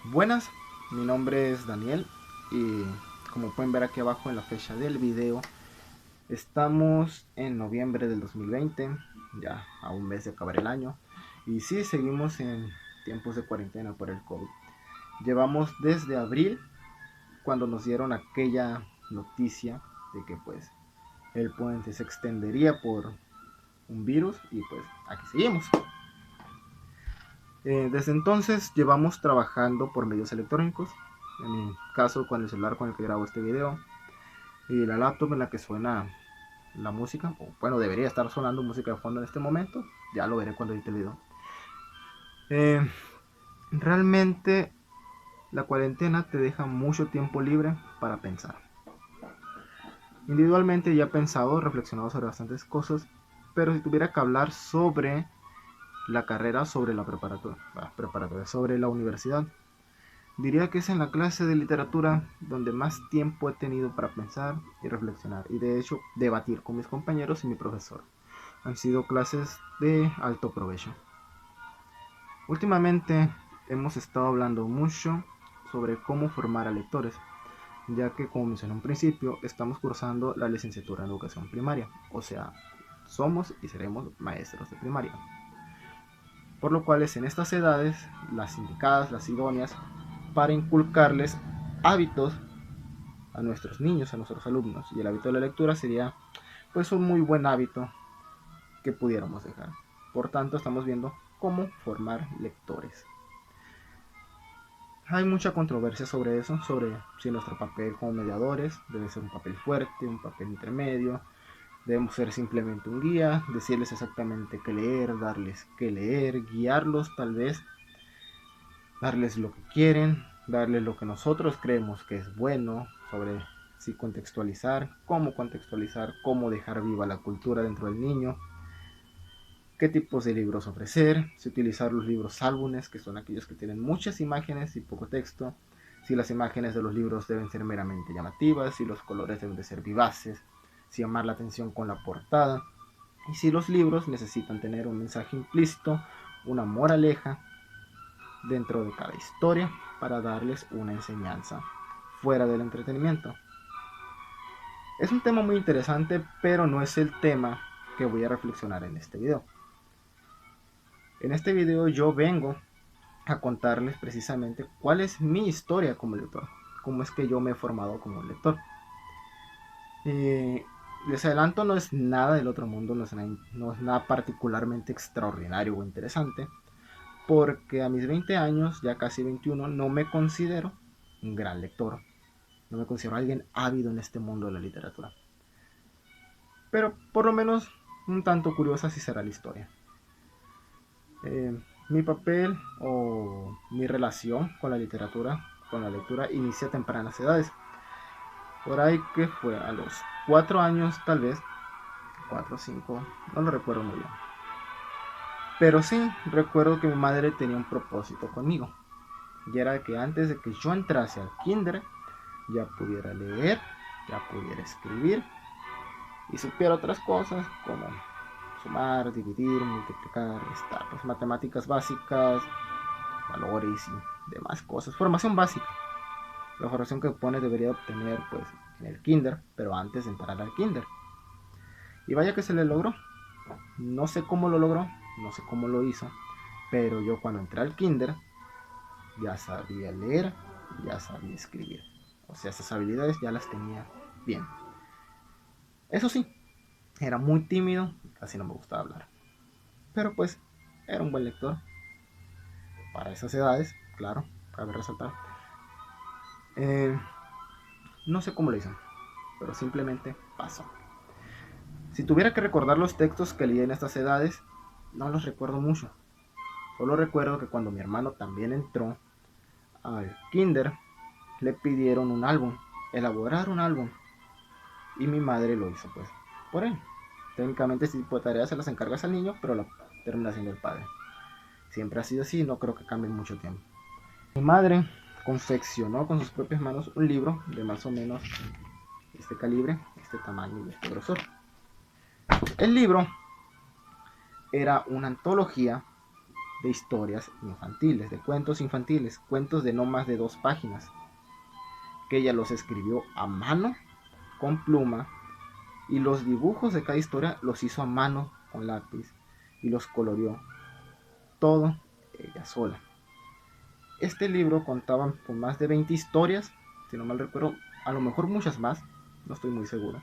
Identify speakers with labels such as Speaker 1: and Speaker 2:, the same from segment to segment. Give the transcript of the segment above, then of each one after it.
Speaker 1: Buenas, mi nombre es Daniel y como pueden ver aquí abajo en la fecha del video, estamos en noviembre del 2020, ya a un mes de acabar el año, y sí, seguimos en tiempos de cuarentena por el COVID. Llevamos desde abril, cuando nos dieron aquella noticia de que pues el puente se extendería por un virus y pues aquí seguimos. Desde entonces llevamos trabajando por medios electrónicos, en mi caso con el celular con el que grabo este video y la laptop en la que suena la música, o bueno, debería estar sonando música de fondo en este momento, ya lo veré cuando edite el video. Eh, Realmente la cuarentena te deja mucho tiempo libre para pensar. Individualmente ya he pensado, reflexionado sobre bastantes cosas, pero si tuviera que hablar sobre la carrera, sobre la preparatoria, sobre la universidad, diría que es en la clase de literatura donde más tiempo he tenido para pensar y reflexionar y de hecho debatir con mis compañeros y mi profesor. Han sido clases de alto provecho. Últimamente hemos estado hablando mucho sobre cómo formar a lectores, ya que como mencioné en un principio, estamos cursando la licenciatura en educación primaria, o sea, somos y seremos maestros de primaria. Por lo cual es en estas edades las indicadas, las idóneas, para inculcarles hábitos a nuestros niños, a nuestros alumnos. Y el hábito de la lectura sería pues un muy buen hábito que pudiéramos dejar. Por tanto, estamos viendo cómo formar lectores. Hay mucha controversia sobre eso, sobre si nuestro papel como mediadores debe ser un papel fuerte, un papel intermedio, debemos ser simplemente un guía, decirles exactamente qué leer, guiarlos tal vez, darles lo que quieren, darles lo que nosotros creemos que es bueno, sobre si contextualizar, cómo dejar viva la cultura dentro del niño, qué tipos de libros ofrecer, si utilizar los libros álbumes, que son aquellos que tienen muchas imágenes y poco texto, si las imágenes de los libros deben ser meramente llamativas, si los colores deben de ser vivaces, si llamar la atención con la portada, y si los libros necesitan tener un mensaje implícito, una moraleja dentro de cada historia para darles una enseñanza fuera del entretenimiento. Es un tema muy interesante, pero no es el tema que voy a reflexionar en este video. En este video yo vengo a contarles precisamente cuál es mi historia como lector, cómo es que yo me he formado como lector. Les adelanto, no es nada del otro mundo, no es nada particularmente extraordinario o interesante, porque a mis 20 años, ya casi 21, no me considero un gran lector, no me considero alguien ávido en este mundo de la literatura. Pero por lo menos un tanto curiosa sí será la historia. Mi papel o mi relación con la literatura, con la lectura, inicia a tempranas edades. Por ahí que fue a los 4 años tal vez, 4 o 5, no lo recuerdo muy bien. Pero sí recuerdo que mi madre tenía un propósito conmigo. Y era que antes de que yo entrase al kinder, ya pudiera leer, ya pudiera escribir y supiera otras cosas como sumar, dividir, multiplicar, restar, pues matemáticas básicas, valores y demás cosas. Formación básica. La formación que pone debería obtener pues en el kinder, pero antes de entrar al kinder. Y vaya que se le logró. No sé cómo lo logró, no sé cómo lo hizo, pero yo cuando entré al kinder ya sabía leer, ya sabía escribir. O sea, esas habilidades ya las tenía bien. Eso sí, era muy tímido, casi no me gustaba hablar. Pero pues era un buen lector. Para esas edades, claro, cabe resaltar. Eh, no sé cómo lo hizo, pero simplemente pasó. Si tuviera que recordar los textos que leí en estas edades, no los recuerdo mucho. Solo recuerdo que cuando mi hermano también entró al kinder, le pidieron un álbum, elaborar un álbum. Y mi madre lo hizo pues por él. Técnicamente este tipo de tareas se las encargas al niño, pero lo termina haciendo el padre. Siempre ha sido así, no creo que cambie en mucho tiempo. Mi madre confeccionó con sus propias manos un libro de más o menos este calibre, este tamaño y este grosor. El libro era una antología de historias infantiles, de cuentos infantiles, cuentos de no más de 2 páginas, que ella los escribió a mano, con pluma, y los dibujos de cada historia los hizo a mano, con lápiz, y los coloreó, todo ella sola. Este libro contaba con más de 20 historias, si no mal recuerdo, a lo mejor muchas más, no estoy muy seguro.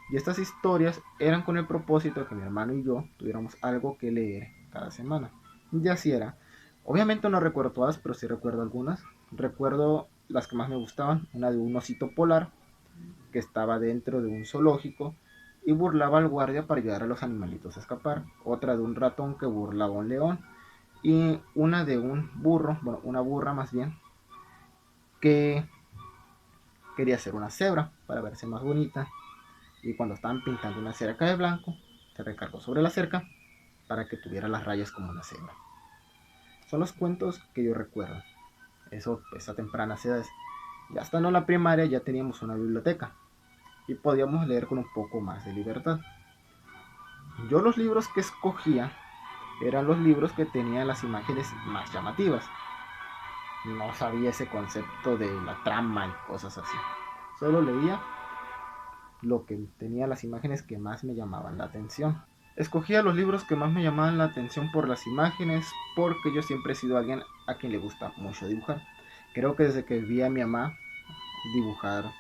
Speaker 1: Y estas historias eran con el propósito de que mi hermano y yo tuviéramos algo que leer cada semana. Y así era. Obviamente no recuerdo todas, pero sí recuerdo algunas. Recuerdo las que más me gustaban. Una de un osito polar que estaba dentro de un zoológico y burlaba al guardia para ayudar a los animalitos a escapar. Otra de un ratón que burlaba a un león. Y una de un burro, bueno, una burra más bien, que quería ser una cebra para verse más bonita. Y cuando estaban pintando una cerca de blanco, se recargó sobre la cerca para que tuviera las rayas como una cebra. Son los cuentos que yo recuerdo. Eso pues, a tempranas edades. Y hasta no la primaria ya teníamos una biblioteca y podíamos leer con un poco más de libertad. Yo los libros que escogía eran los libros que tenían las imágenes más llamativas. No sabía ese concepto de la trama y cosas así. Solo leía lo que tenía las imágenes que más me llamaban la atención. Escogía los libros que más me llamaban la atención por las imágenes, porque yo siempre he sido alguien a quien le gusta mucho dibujar. Creo que desde que vi a mi mamá dibujar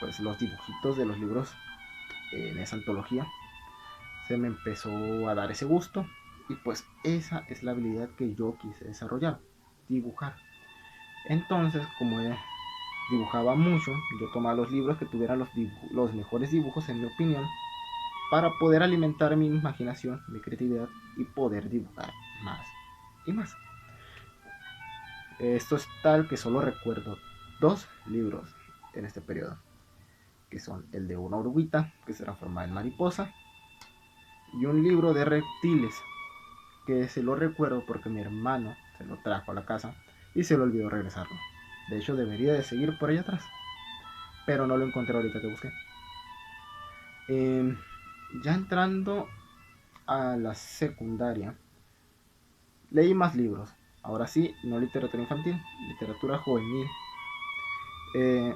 Speaker 1: pues los dibujitos de los libros en esa antología, se me empezó a dar ese gusto y pues esa es la habilidad que yo quise desarrollar, dibujar. Entonces, como dibujaba mucho, yo tomaba los libros que tuvieran los mejores dibujos en mi opinión para poder alimentar mi imaginación, mi creatividad y poder dibujar más y más. Esto es tal que solo recuerdo 2 libros en este periodo, que son el de una oruguita que se transforma en mariposa y un libro de reptiles que se lo recuerdo porque mi hermano se lo trajo a la casa y se lo olvidó regresarlo. De hecho debería de seguir por allá atrás, pero no lo encontré ahorita que busqué. Ya entrando a la secundaria, leí más libros. Ahora sí, no literatura infantil, literatura juvenil. Eh,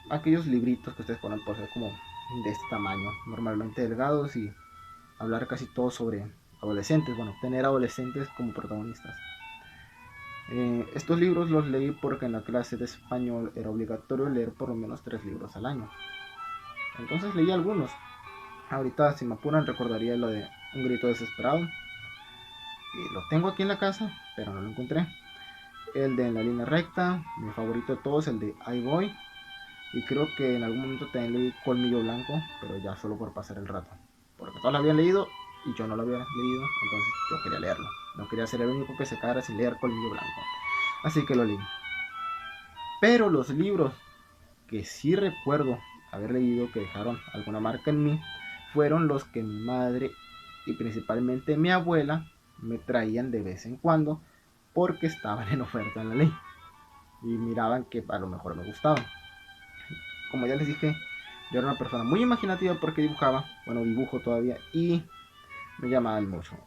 Speaker 1: Aquellos libritos que ustedes ponen por ser como de este tamaño, normalmente delgados y hablar casi todo sobre adolescentes. Bueno, tener adolescentes como protagonistas. Estos libros los leí porque en la clase de español era obligatorio leer por lo menos 3 libros al año. Entonces leí algunos. Ahorita, si me apuran, recordaría lo de Un grito desesperado. Y lo tengo aquí en la casa, pero no lo encontré. El de En la línea recta, mi favorito de todos, el de Ahí voy. Y creo que en algún momento también leí Colmillo Blanco, pero ya solo por pasar el rato. Porque todos lo habían leído y yo no lo había leído, entonces yo quería leerlo. No quería ser el único que se quedara sin leer Colmillo Blanco. Así que lo leí. Pero los libros que sí recuerdo haber leído que dejaron alguna marca en mí fueron los que mi madre y principalmente mi abuela me traían de vez en cuando porque estaban en oferta en la ley y miraban que a lo mejor me gustaban. Como ya les dije, yo era una persona muy imaginativa porque dibujaba, bueno, dibujo todavía, y me llamaban mucho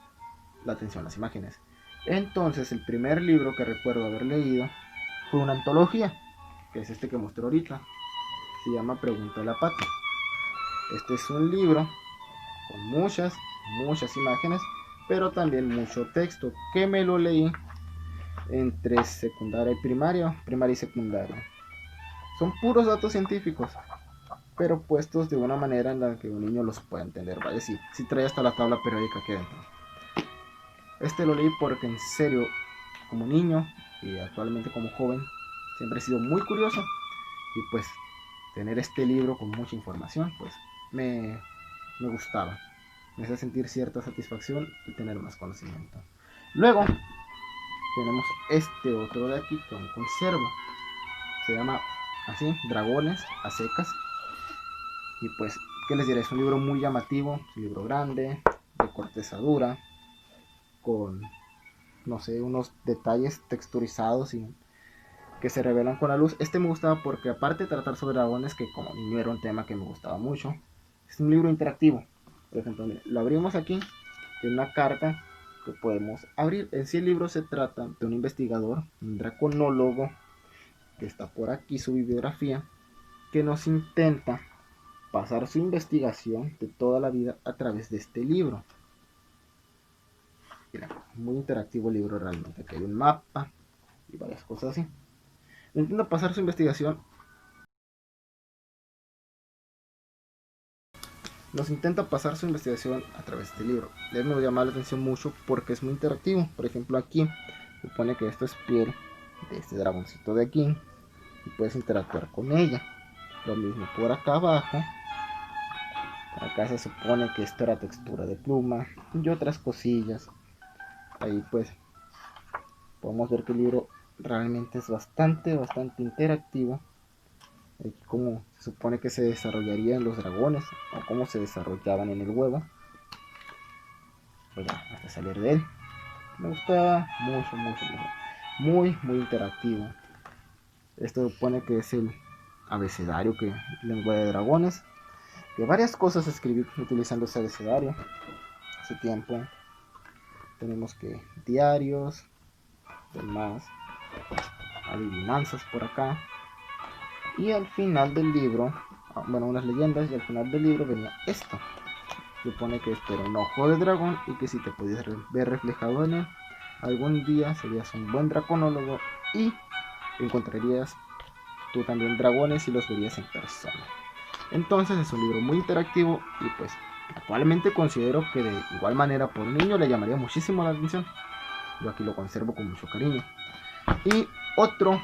Speaker 1: la atención las imágenes. Entonces, el primer libro que recuerdo haber leído fue una antología, que es este que mostré ahorita. Se llama Pregúntale a Pato. Este es un libro con muchas imágenes, pero también mucho texto, que me lo leí entre secundaria y primaria y secundaria. Son puros datos científicos, pero puestos de una manera en la que un niño los pueda entender. Vaya, sí trae hasta la tabla periódica aquí dentro. Este lo leí porque en serio, como niño y actualmente como joven, siempre he sido muy curioso y pues tener este libro con mucha información, pues me gustaba. Me hace sentir cierta satisfacción y tener más conocimiento. Luego tenemos este otro de aquí que aún conservo. Se llama así, Dragones a secas. Y pues, ¿qué les diré? Es un libro muy llamativo, es un libro grande, de corteza dura, con, no sé, unos detalles texturizados y que se revelan con la luz. Este me gustaba porque aparte de tratar sobre dragones, que como niño era un tema que me gustaba mucho, es un libro interactivo. Por ejemplo, mire, lo abrimos aquí, tiene una carta que podemos abrir. En sí el libro se trata de un investigador, un draconólogo, que está por aquí su bibliografía, que nos intenta pasar su investigación de toda la vida a través de este libro. Mira, muy interactivo el libro realmente, aquí hay un mapa y varias cosas así. Intenta pasar su investigación, nos intenta pasar su investigación a través de este libro. Me llama la atención mucho porque es muy interactivo. Por ejemplo, aquí supone que esto es piel de este dragoncito de aquí y puedes interactuar con ella. Lo mismo por acá abajo. Acá se supone que esto era textura de pluma y otras cosillas. Ahí pues podemos ver que el libro realmente es bastante interactivo. Aquí cómo se supone que se desarrollarían los dragones o cómo se desarrollaban en el huevo. Pues ya, hasta salir de él. Me gustaba mucho. Muy interactivo. Esto supone que es el abecedario, que lengua de dragones. Que varias cosas escribí utilizando ese abecedario. Hace tiempo. Tenemos que diarios, demás adivinanzas por acá. Y al final del libro, bueno, unas leyendas, y al final del libro venía esto. Supone que esto era un ojo de dragón y que si te podías ver reflejado en él, algún día serías un buen draconólogo y encontrarías tú también dragones y los verías en persona. Entonces es un libro muy interactivo y pues actualmente considero que de igual manera por un niño le llamaría muchísimo la atención. Yo aquí lo conservo con mucho cariño. Y otro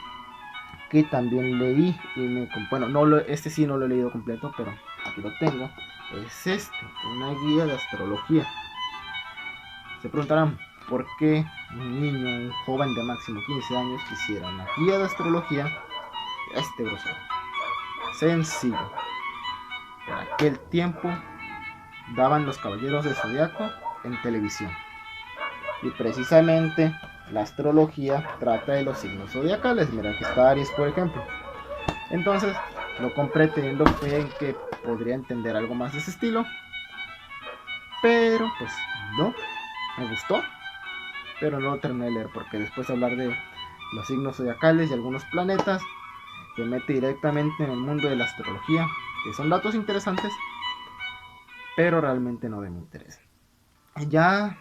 Speaker 1: que también leí y bueno, este sí no lo he leído completo, pero aquí lo tengo, es una guía de astrología. Se preguntarán por qué un niño, un joven de máximo 15 años quisiera una guía de astrología este grosor. Sencillo. En aquel tiempo daban los caballeros del zodiaco en televisión. Y precisamente la astrología trata de los signos zodiacales. Mira que está Aries, por ejemplo. Entonces lo compré teniendo fe en que podría entender algo más de ese estilo. Pero pues no, me gustó. Pero no lo terminé de leer porque después de hablar de los signos zodiacales y algunos planetas, te mete directamente en el mundo de la astrología, que son datos interesantes, pero realmente no de mi interés. Ya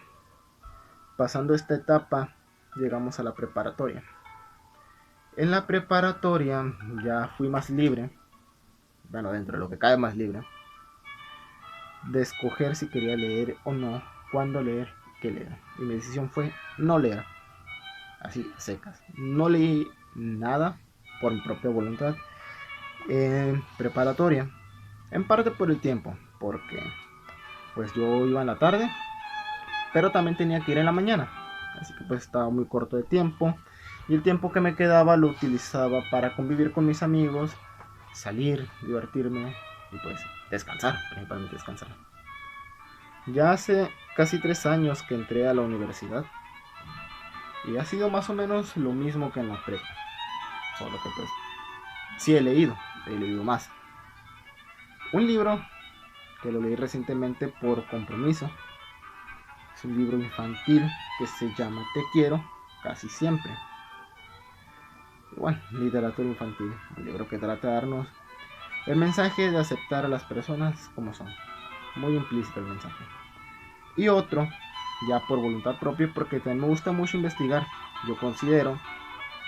Speaker 1: pasando esta etapa, llegamos a la preparatoria. En la preparatoria ya fui más libre, bueno, dentro de lo que cabe más libre, de escoger si quería leer o no, cuándo leer, qué leer. Y mi decisión fue no leer, así secas. No leí nada por mi propia voluntad en preparatoria, en parte por el tiempo, porque pues yo iba en la tarde, pero también tenía que ir en la mañana, así que pues estaba muy corto de tiempo y el tiempo que me quedaba lo utilizaba para convivir con mis amigos, salir, divertirme y pues descansar, principalmente descansar. Ya hace casi 3 años que entré a la universidad y ha sido más o menos lo mismo que en la prepa, solo que pues sí he leído más. Un libro que lo leí recientemente por compromiso es un libro infantil que se llama Te quiero casi siempre. Bueno, literatura infantil, un libro que trata de darnos el mensaje de aceptar a las personas como son, muy implícito el mensaje. Y otro, ya por voluntad propia, porque también me gusta mucho investigar. Yo considero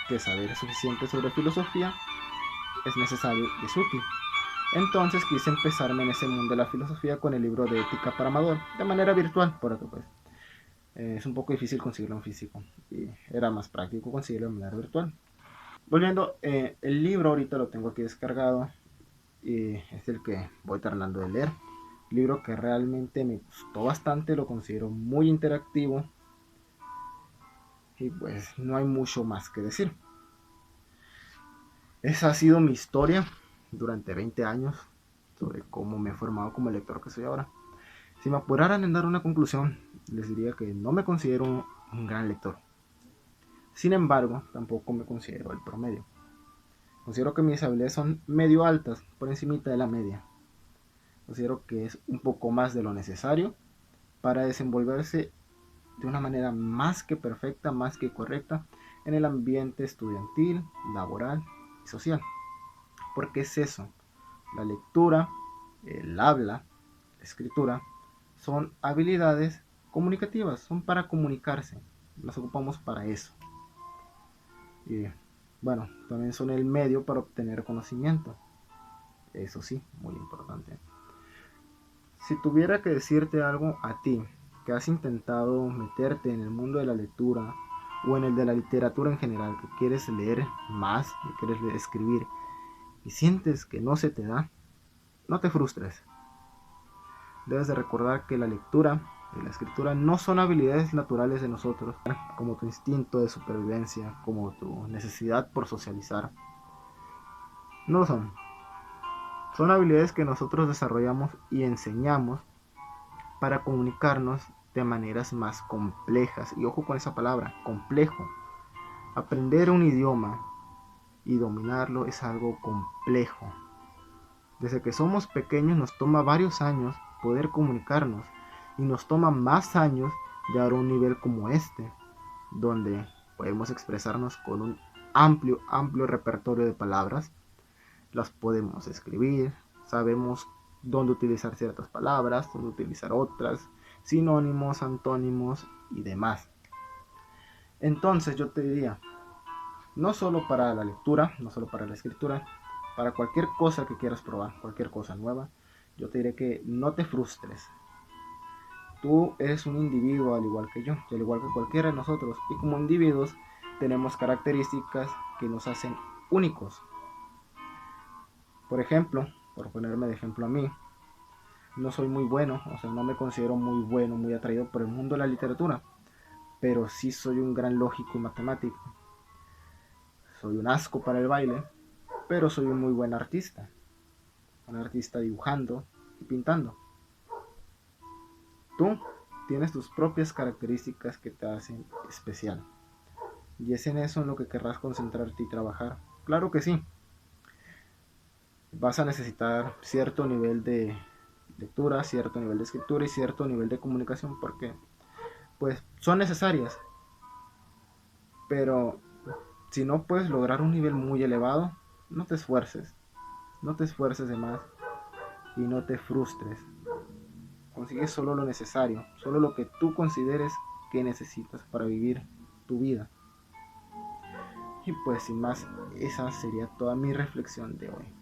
Speaker 1: que saber suficiente sobre filosofía es necesario y es útil. Entonces quise empezarme en ese mundo de la filosofía con el libro de Ética para Amador, de manera virtual, porque pues es un poco difícil conseguirlo en físico y era más práctico conseguirlo de manera virtual. Volviendo, el libro ahorita lo tengo aquí descargado y es el que voy tratando de leer. Libro que realmente me gustó bastante, lo considero muy interactivo y pues no hay mucho más que decir. Esa ha sido mi historia durante 20 años sobre cómo me he formado como lector que soy ahora. Si me apuraran en dar una conclusión, les diría que no me considero un gran lector. Sin embargo, tampoco me considero el promedio. Considero que mis habilidades son medio altas, por encimita de la media. Considero que es un poco más de lo necesario para desenvolverse de una manera más que perfecta, más que correcta en el ambiente estudiantil, laboral y social. Porque es eso, la lectura, el habla, la escritura, son habilidades comunicativas, son para comunicarse, las ocupamos para eso. Y bueno, también son el medio para obtener conocimiento, eso sí, muy importante. Si tuviera que decirte algo a ti, que has intentado meterte en el mundo de la lectura o en el de la literatura en general, que quieres leer más, que quieres escribir y sientes que no se te da, no te frustres. Debes de recordar que la lectura y la escritura no son habilidades naturales de nosotros, como tu instinto de supervivencia, como tu necesidad por socializar. No lo son. Son habilidades que nosotros desarrollamos y enseñamos para comunicarnos de maneras más complejas. Y ojo con esa palabra, complejo. Aprender un idioma y dominarlo es algo complejo. Desde que somos pequeños nos toma varios años poder comunicarnos y nos toma más años llegar a un nivel como este, donde podemos expresarnos con un amplio repertorio de palabras. Las podemos escribir, sabemos dónde utilizar ciertas palabras, dónde utilizar otras, sinónimos, antónimos y demás. Entonces yo te diría, no solo para la lectura, no solo para la escritura, para cualquier cosa que quieras probar, cualquier cosa nueva, yo te diré que no te frustres. Tú eres un individuo al igual que yo, y al igual que cualquiera de nosotros, y como individuos tenemos características que nos hacen únicos. Por ejemplo, por ponerme de ejemplo a mí, no soy muy bueno, o sea, no me considero muy bueno, muy atraído por el mundo de la literatura, pero sí soy un gran lógico y matemático. Soy un asco para el baile, pero soy un muy buen artista, un artista dibujando y pintando. Tú tienes tus propias características que te hacen especial, y es en eso en lo que querrás concentrarte y trabajar. Claro que sí, vas a necesitar cierto nivel de lectura, cierto nivel de escritura y cierto nivel de comunicación porque pues son necesarias, pero si no puedes lograr un nivel muy elevado, no te esfuerces, no te esfuerces de más y no te frustres. Consigue solo lo necesario, solo lo que tú consideres que necesitas para vivir tu vida. Y pues sin más, esa sería toda mi reflexión de hoy.